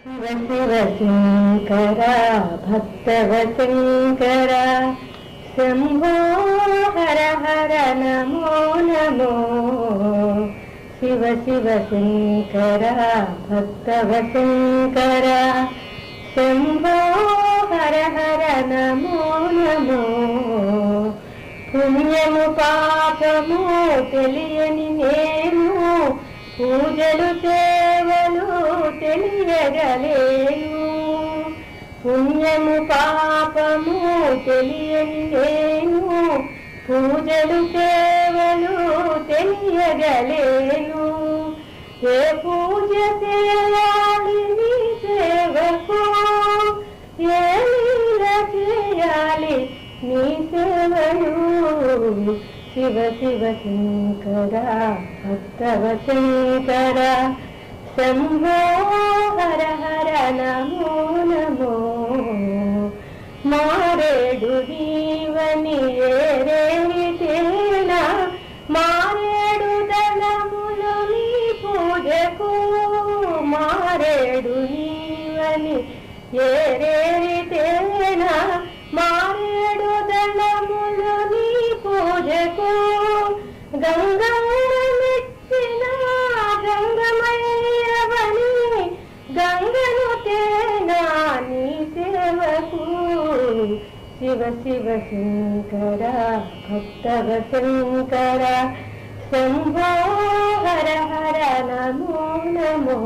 శివ శివ శంకర భక్తవ శంకర శంభో హర హర నమో నమో. శివ శివ శంకర భక్తవ శంకర శంభో హర హర నమో నమో. పుణ్యము పాపము తెలియని నేను పూజలు సేవలు తెలియగలేను. పుణ్యము పాపము తెలియని నేను పూజలు సేవలు తెలియగలేను. ఏ పూజ చేయాలి నీ సేవకు, ఏ లీల చేయాలి నీ సేవలు. శివ శివ శంకర భక్తవ శంకర శంభో హర హర నమో నమో. మారేడు జీవని ఏరేనా మారేడు దళములు నీ పూజకు. మారేడు జీవని ఏరేనా మారేడు దళములు నీ పూజకు. గంగమ్మ మెచ్చిన గంగమయ్యవని గంగను తేనా నీ సేవకు. శివ శివ శంకర భక్తవ శంకర శంభో హర హర నమో నమో.